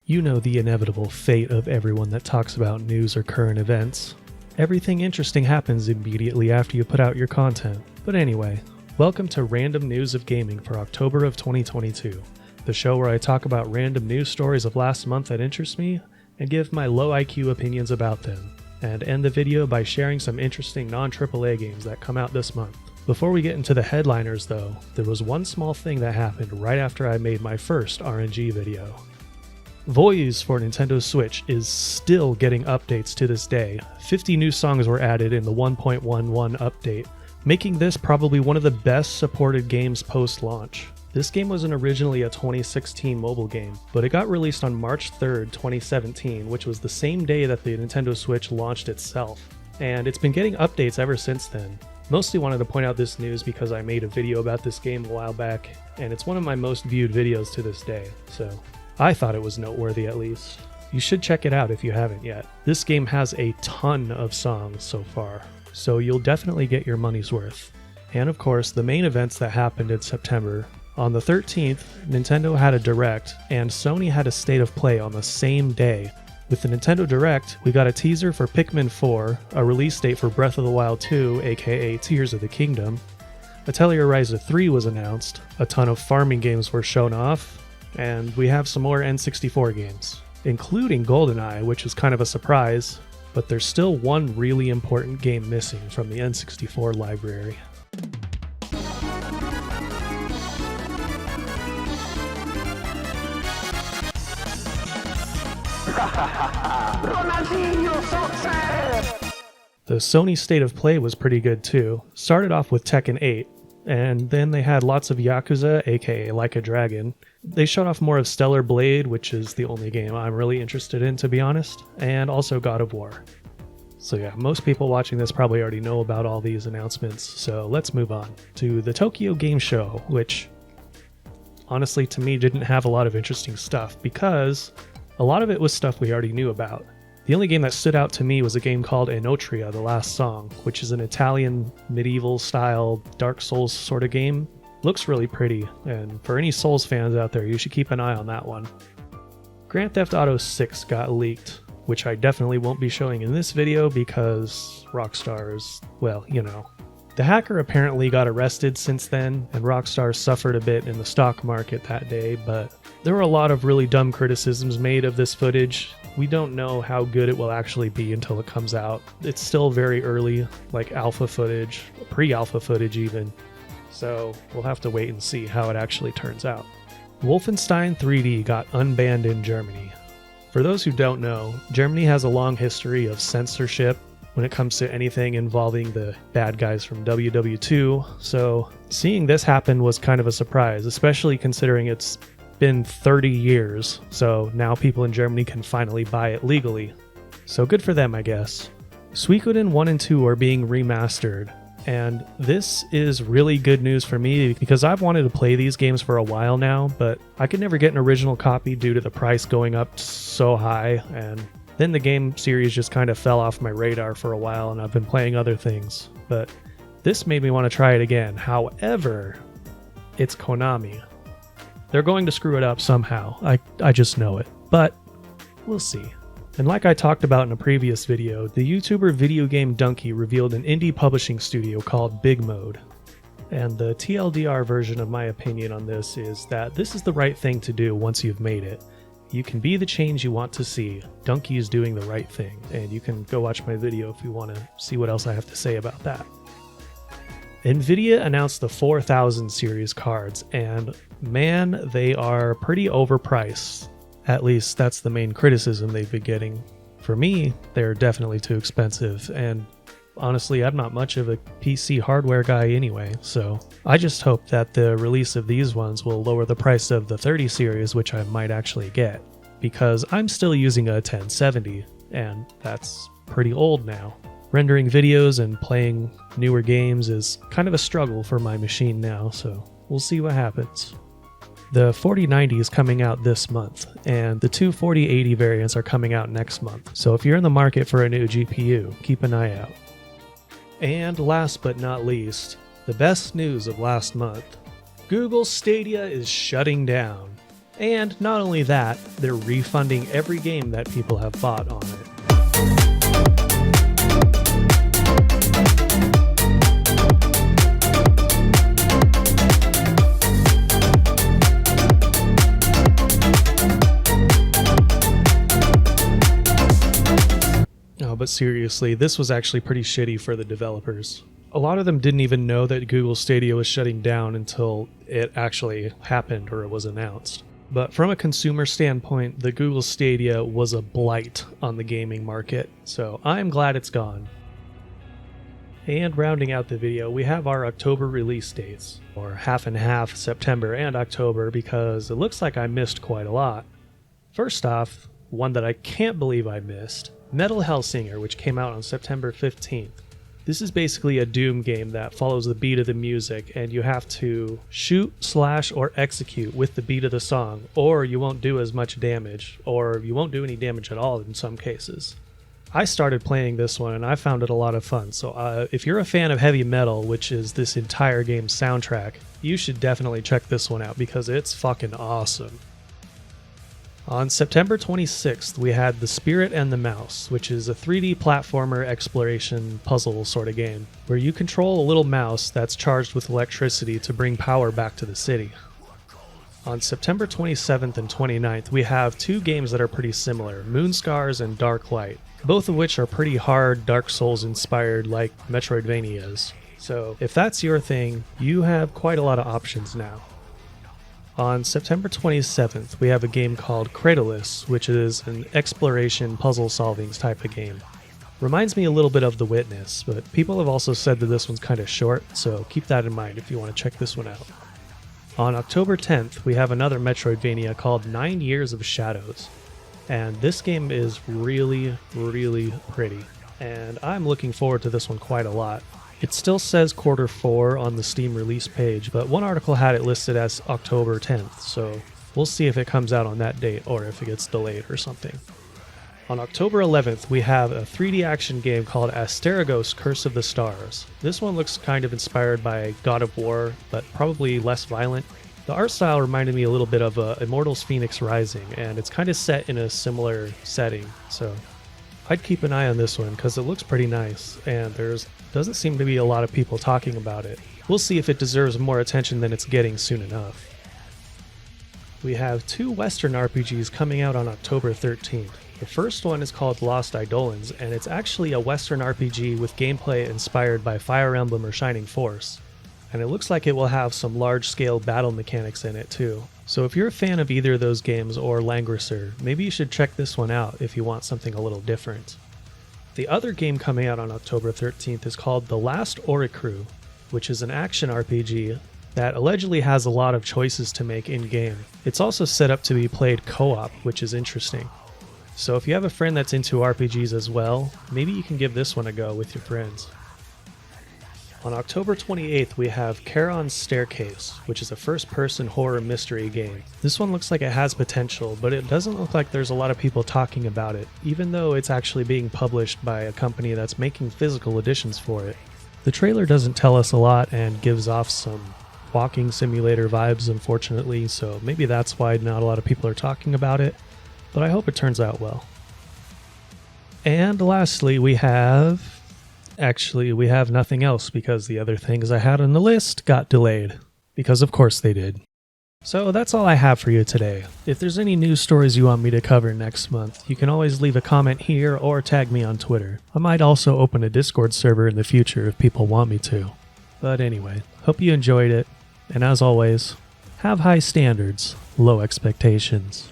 You know the inevitable fate of everyone that talks about news or current events. Everything interesting happens immediately after you put out your content. But anyway, welcome to Random News of Gaming for October of 2022, the show where I talk about random news stories of last month that interest me and give my low IQ opinions about them, and end the video by sharing some interesting non-AAA games that come out this month. Before we get into the headliners though, there was one small thing that happened right after I made my first RNG video. VOEZ for Nintendo Switch is still getting updates to this day. 50 new songs were added in the 1.11 update, making this probably one of the best supported games post-launch. This game wasn't originally a 2016 mobile game, but it got released on March 3rd, 2017, which was the same day that the Nintendo Switch launched itself. And it's been getting updates ever since then. Mostly wanted to point out this news because I made a video about this game a while back, and it's one of my most viewed videos to this day, so I thought it was noteworthy at least. You should check it out if you haven't yet. This game has a ton of songs so far, so you'll definitely get your money's worth. And of course, the main events that happened in September. On the 13th, Nintendo had a Direct, and Sony had a State of Play on the same day. With the Nintendo Direct, we got a teaser for Pikmin 4, a release date for Breath of the Wild 2, aka Tears of the Kingdom. Atelier Ryza 3 was announced, a ton of farming games were shown off, and we have some more N64 games, including GoldenEye, which is kind of a surprise, but there's still one really important game missing from the N64 library. The Sony State of Play was pretty good too. Started off with Tekken 8, and then they had lots of Yakuza, aka Like a Dragon. They showed off more of Stellar Blade, which is the only game I'm really interested in, to be honest, and also God of War. So yeah, most people watching this probably already know about all these announcements, so let's move on to the Tokyo Game Show, which honestly to me didn't have a lot of interesting stuff because a lot of it was stuff we already knew about. The only game that stood out to me was a game called Enotria, The Last Song, which is an Italian medieval-style Dark Souls sort of game. Looks really pretty, and for any Souls fans out there, you should keep an eye on that one. Grand Theft Auto 6 got leaked, which I definitely won't be showing in this video because Rockstar is, well, you know. The hacker apparently got arrested since then, and Rockstar suffered a bit in the stock market that day, but there were a lot of really dumb criticisms made of this footage. We don't know how good it will actually be until it comes out. It's still very early, like alpha footage, pre-alpha footage even. So we'll have to wait and see how it actually turns out. Wolfenstein 3D got unbanned in Germany. For those who don't know, Germany has a long history of censorship when it comes to anything involving the bad guys from WW2, so seeing this happen was kind of a surprise, especially considering it's been 30 years, so now people in Germany can finally buy it legally. So good for them, I guess. Suikoden 1 and 2 are being remastered, and this is really good news for me because I've wanted to play these games for a while now, but I could never get an original copy due to the price going up so high, and then the game series just kind of fell off my radar for a while and I've been playing other things. But this made me want to try it again. However, it's Konami. They're going to screw it up somehow. I just know it. But we'll see. And like I talked about in a previous video, the YouTuber Video Game Dunkey revealed an indie publishing studio called Bigmode. And the TLDR version of my opinion on this is that this is the right thing to do once you've made it. You can be the change you want to see. Dunkey is doing the right thing, and you can go watch my video if you want to see what else I have to say about that. Nvidia announced the 4000 series cards, and man, they are pretty overpriced. At least that's the main criticism they've been getting. For me, they're definitely too expensive, and honestly, I'm not much of a PC hardware guy anyway, so I just hope that the release of these ones will lower the price of the 30 series, which I might actually get, because I'm still using a 1070, and that's pretty old now. Rendering videos and playing newer games is kind of a struggle for my machine now, so we'll see what happens. The 4090 is coming out this month, and the two 4080 variants are coming out next month, so if you're in the market for a new GPU, keep an eye out. And last but not least, the best news of last month. Google Stadia is shutting down. And not only that, they're refunding every game that people have bought on it. But seriously, this was actually pretty shitty for the developers. A lot of them didn't even know that Google Stadia was shutting down until it actually happened or it was announced. But from a consumer standpoint, the Google Stadia was a blight on the gaming market, so I'm glad it's gone. And rounding out the video, we have our October release dates, or half and half September and October, because it looks like I missed quite a lot. First off, one that I can't believe I missed, Metal Hellsinger, which came out on September 15th. This is basically a Doom game that follows the beat of the music, and you have to shoot, slash, or execute with the beat of the song, or you won't do as much damage, or you won't do any damage at all in some cases. I started playing this one and I found it a lot of fun, so if you're a fan of heavy metal, which is this entire game's soundtrack, you should definitely check this one out because it's fucking awesome. On September 26th, we had The Spirit and the Mouse, which is a 3D platformer exploration puzzle sort of game, where you control a little mouse that's charged with electricity to bring power back to the city. On September 27th and 29th, we have two games that are pretty similar, Moonscars and Dark Light, both of which are pretty hard Dark Souls inspired like Metroidvanias. So if that's your thing, you have quite a lot of options now. On September 27th, we have a game called Kredolis, which is an exploration puzzle solving type of game. Reminds me a little bit of The Witness, but people have also said that this one's kind of short, so keep that in mind if you want to check this one out. On October 10th, we have another Metroidvania called 9 Years of Shadows, and this game is really, really pretty, and I'm looking forward to this one quite a lot. It still says Q4 on the Steam release page, but one article had it listed as October 10th, so we'll see if it comes out on that date or if it gets delayed or something. On October 11th, we have a 3D action game called Asterigos Curse of the Stars. This one looks kind of inspired by God of War, but probably less violent. The art style reminded me a little bit of Immortals Phoenix Rising, and it's kind of set in a similar setting, so I'd keep an eye on this one because it looks pretty nice, and doesn't seem to be a lot of people talking about it. We'll see if it deserves more attention than it's getting soon enough. We have two Western RPGs coming out on October 13th. The first one is called Lost Eidolons, and it's actually a Western RPG with gameplay inspired by Fire Emblem or Shining Force. And it looks like it will have some large-scale battle mechanics in it too. So if you're a fan of either of those games or Langrisser, maybe you should check this one out if you want something a little different. The other game coming out on October 13th is called The Last Oricru, which is an action RPG that allegedly has a lot of choices to make in-game. It's also set up to be played co-op, which is interesting. So if you have a friend that's into RPGs as well, maybe you can give this one a go with your friends. On October 28th, we have Charon's Staircase, which is a first-person horror mystery game. This one looks like it has potential, but it doesn't look like there's a lot of people talking about it, even though it's actually being published by a company that's making physical editions for it. The trailer doesn't tell us a lot and gives off some walking simulator vibes, unfortunately, so maybe that's why not a lot of people are talking about it, but I hope it turns out well. And lastly, we have nothing else because the other things I had on the list got delayed. Because of course they did. So that's all I have for you today. If there's any news stories you want me to cover next month, you can always leave a comment here or tag me on Twitter. I might also open a Discord server in the future if people want me to. But anyway, hope you enjoyed it. And as always, have high standards, low expectations.